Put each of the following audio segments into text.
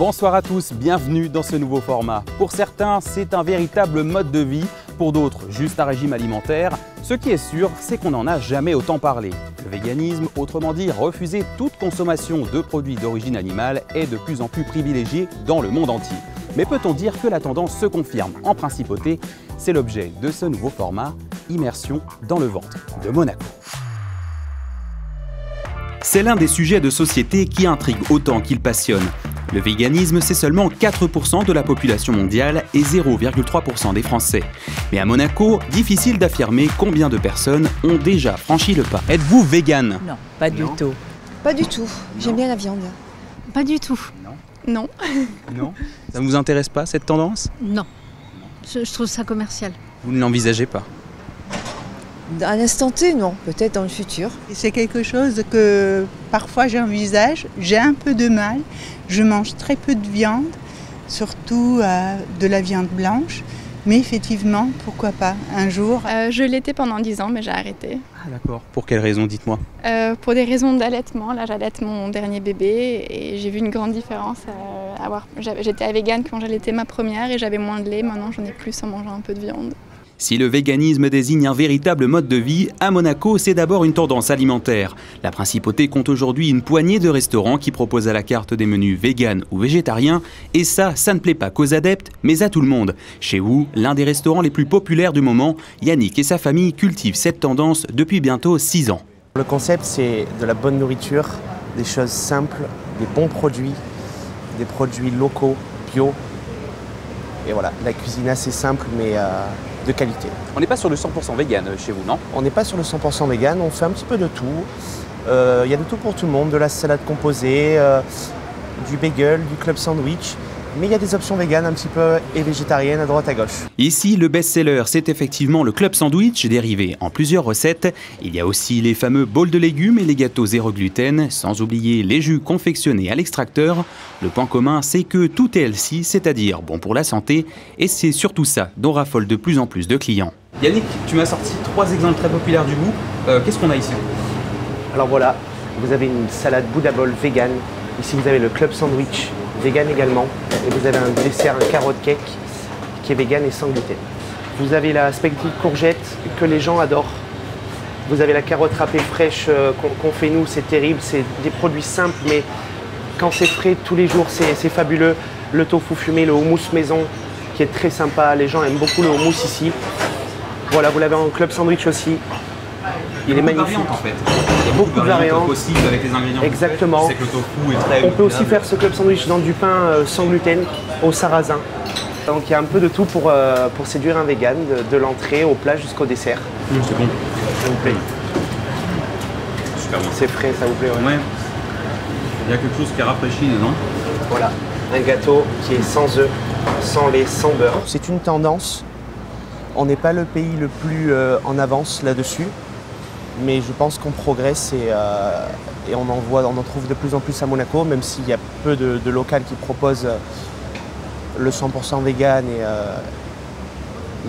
Bonsoir à tous, bienvenue dans ce nouveau format. Pour certains, c'est un véritable mode de vie, pour d'autres, juste un régime alimentaire. Ce qui est sûr, c'est qu'on n'en a jamais autant parlé. Le véganisme, autrement dit refuser toute consommation de produits d'origine animale, est de plus en plus privilégié dans le monde entier. Mais peut-on dire que la tendance se confirme en principauté? C'est l'objet de ce nouveau format, Immersion dans le ventre de Monaco. C'est l'un des sujets de société qui intrigue autant qu'il passionne. Le véganisme, c'est seulement 4% de la population mondiale et 0,3% des Français. Mais à Monaco, difficile d'affirmer combien de personnes ont déjà franchi le pas. Êtes-vous végane? Non, pas du tout. Pas du tout. J'aime bien la viande. Pas du tout. Non. Non. Ça ne vous intéresse pas, cette tendance? Non. Je trouve ça commercial. Vous ne l'envisagez pas? À l'instant T, non. Peut-être dans le futur. C'est quelque chose que parfois j'envisage. J'ai un peu de mal. Je mange très peu de viande, surtout de la viande blanche. Mais effectivement, pourquoi pas, un jour. Je l'étais pendant 10 ans, mais j'ai arrêté. Ah d'accord. Pour quelle raison, dites-moi? Pour des raisons d'allaitement. Là, j'allaite mon dernier bébé et j'ai vu une grande différence. J'étais végane quand j'allaitais ma première et j'avais moins de lait. Maintenant, j'en ai plus en mangeant un peu de viande. Si le véganisme désigne un véritable mode de vie, à Monaco, c'est d'abord une tendance alimentaire. La principauté compte aujourd'hui une poignée de restaurants qui proposent à la carte des menus véganes ou végétariens. Et ça ne plaît pas qu'aux adeptes, mais à tout le monde. Chez vous, l'un des restaurants les plus populaires du moment, Yannick et sa famille cultivent cette tendance depuis bientôt 6 ans. Le concept, c'est de la bonne nourriture, des choses simples, des bons produits, des produits locaux, bio. Et voilà, la cuisine assez simple, mais de qualité. On n'est pas sur le 100% vegan chez vous, non? On n'est pas sur le 100% vegan, on fait un petit peu de tout. Il y a de tout pour tout le monde, de la salade composée, du bagel, du club sandwich. Mais il y a des options véganes un petit peu et végétariennes à droite à gauche. Ici, le best-seller, c'est effectivement le club sandwich, dérivé en plusieurs recettes. Il y a aussi les fameux bols de légumes et les gâteaux zéro gluten, sans oublier les jus confectionnés à l'extracteur. Le point commun, c'est que tout est healthy, c'est-à-dire bon pour la santé, et c'est surtout ça dont raffolent de plus en plus de clients. Yannick, tu m'as sorti 3 exemples très populaires du goût. Qu'est-ce qu'on a ici? Alors voilà, vous avez une salade Buddha Bowl vegan. Ici, vous avez le club sandwich vegan également. Et vous avez un dessert, un carotte cake qui est vegan et sans gluten. Vous avez la spaghetti courgette que les gens adorent. Vous avez la carotte râpée fraîche qu'on fait nous, c'est terrible. C'est des produits simples, mais quand c'est frais tous les jours, c'est fabuleux. Le tofu fumé, le houmous maison qui est très sympa. Les gens aiment beaucoup le houmous ici. Voilà, vous l'avez en club sandwich aussi. Il est magnifique. En fait. Il y a beaucoup de variantes possibles avec les ingrédients. Exactement. C'est que le tofu est très. On peut aussi faire ce club sandwich dans du pain sans gluten au sarrasin. Donc il y a un peu de tout pour séduire un vegan, de l'entrée au plat jusqu'au dessert. C'est bon. Ça vous plaît? Super bon. C'est frais, ça vous plaît? Ouais. Il y a quelque chose qui rafraîchit dedans. Voilà, un gâteau qui est sans œufs, sans lait, sans beurre. C'est une tendance. On n'est pas le pays le plus en avance là-dessus. Mais je pense qu'on progresse et on en trouve de plus en plus à Monaco, même s'il y a peu de locales qui proposent le 100% vegan.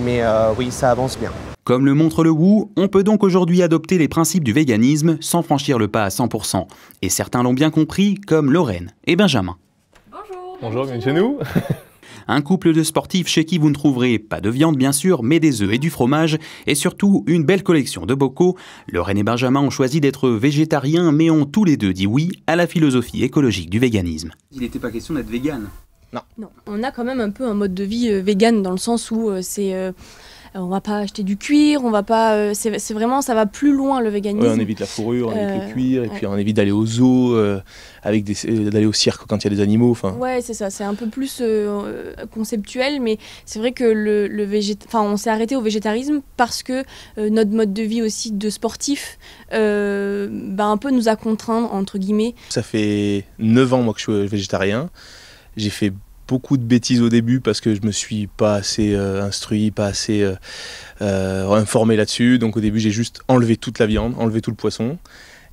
Mais oui, ça avance bien. Comme le montre le Wu, on peut donc aujourd'hui adopter les principes du véganisme sans franchir le pas à 100%. Et certains l'ont bien compris, comme Lorraine et Benjamin. Bonjour, bienvenue chez nous. Un couple de sportifs chez qui vous ne trouverez pas de viande bien sûr, mais des œufs et du fromage, et surtout une belle collection de bocaux. Lorraine et Benjamin ont choisi d'être végétariens, mais ont tous les deux dit oui à la philosophie écologique du véganisme. Il n'était pas question d'être végane. Non, on a quand même un peu un mode de vie vegan dans le sens où on va pas acheter du cuir, on va pas. C'est vraiment, ça va plus loin le véganisme. Ouais, on évite la fourrure, on évite le cuir, et puis on évite d'aller aux zoos, d'aller au cirque quand il y a des animaux. Ouais, c'est ça, c'est un peu plus conceptuel, mais c'est vrai que on s'est arrêté au végétarisme parce que notre mode de vie aussi de sportif, un peu nous a contraints entre guillemets. Ça fait 9 ans moi que je suis végétarien. J'ai fait beaucoup de bêtises au début parce que je me suis pas assez instruit, pas assez informé là-dessus. Donc au début j'ai juste enlevé toute la viande, enlevé tout le poisson.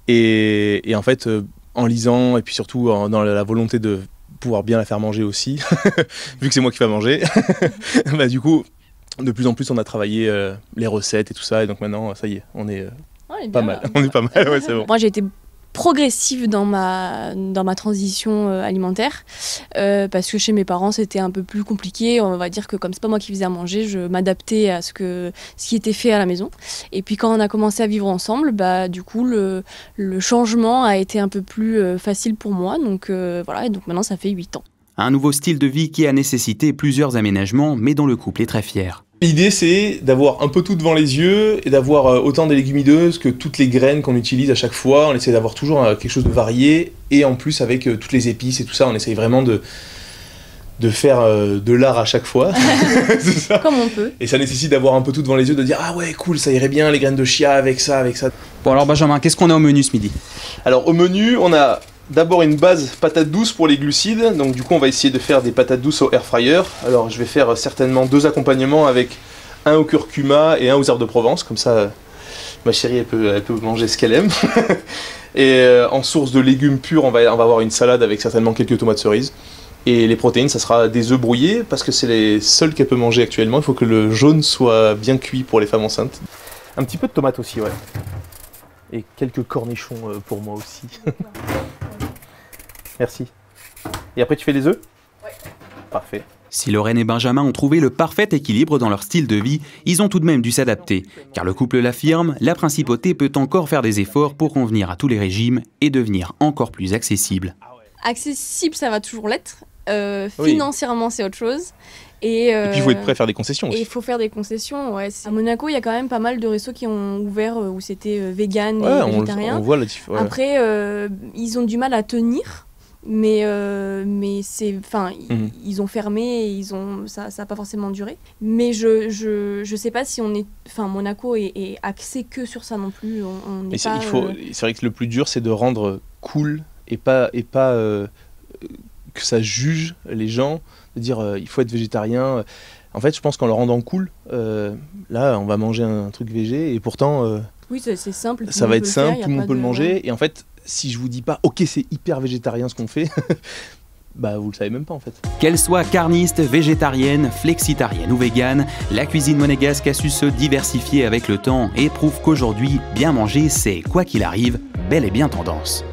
Et en fait en lisant et puis surtout dans la volonté de pouvoir bien la faire manger aussi, vu que c'est moi qui vais manger, du coup de plus en plus on a travaillé les recettes et tout ça. Et donc maintenant ça y est, on est pas mal. On est pas mal, ouais, c'est bon. Moi j'ai été progressive dans ma transition alimentaire parce que chez mes parents c'était un peu plus compliqué. On va dire que comme c'est pas moi qui faisais à manger, je m'adaptais à ce qui était fait à la maison. Et puis quand on a commencé à vivre ensemble, du coup le changement a été un peu plus facile pour moi. Donc voilà, et donc maintenant ça fait 8 ans. Un nouveau style de vie qui a nécessité plusieurs aménagements, mais dont le couple est très fier. L'idée, c'est d'avoir un peu tout devant les yeux et d'avoir autant des légumineuses que toutes les graines qu'on utilise à chaque fois. On essaie d'avoir toujours quelque chose de varié et en plus avec toutes les épices et tout ça, on essaye vraiment de faire de l'art à chaque fois. C'est ça. Comme on peut. Et ça nécessite d'avoir un peu tout devant les yeux, de dire « Ah ouais, cool, ça irait bien, les graines de chia avec ça, avec ça. » Bon alors Benjamin, qu'est-ce qu'on a au menu ce midi? Alors au menu, on a d'abord une base patate douce pour les glucides, donc du coup on va essayer de faire des patates douces au air fryer. Alors je vais faire certainement 2 accompagnements avec un au curcuma et un aux herbes de Provence, comme ça ma chérie elle peut manger ce qu'elle aime. Et en source de légumes purs, on va avoir une salade avec certainement quelques tomates cerises. Et les protéines, ça sera des œufs brouillés, parce que c'est les seuls qu'elle peut manger actuellement. Il faut que le jaune soit bien cuit pour les femmes enceintes. Un petit peu de tomates aussi, ouais. Et quelques cornichons pour moi aussi. Merci. Et après, tu fais les œufs? Ouais. Parfait. Si Lorraine et Benjamin ont trouvé le parfait équilibre dans leur style de vie, ils ont tout de même dû s'adapter. Car le couple l'affirme, la principauté peut encore faire des efforts pour convenir à tous les régimes et devenir encore plus accessible. Accessible, ça va toujours l'être. Oui. Financièrement, c'est autre chose. Et puis il faut être prêt à faire des concessions aussi. Et il faut faire des concessions, ouais. À Monaco, il y a quand même pas mal de restos qui ont ouvert où c'était vegan et végétarien. On voit la différence. Après, ils ont du mal à tenir. Mais c'est, enfin, ils ont fermé, et ça n'a pas forcément duré. Mais je sais pas si Monaco est axé que sur ça non plus. C'est vrai que le plus dur, c'est de rendre cool et pas que ça juge les gens, de dire il faut être végétarien. En fait, je pense qu'en le rendant cool, là, on va manger un truc végé et pourtant. Oui, c'est simple. Ça va être simple, tout le monde peut le manger. Et en fait, si je vous dis pas, ok, c'est hyper végétarien ce qu'on fait, vous le savez même pas en fait. Qu'elle soit carniste, végétarienne, flexitarienne ou végane, la cuisine monégasque a su se diversifier avec le temps et prouve qu'aujourd'hui, bien manger, c'est, quoi qu'il arrive, bel et bien tendance.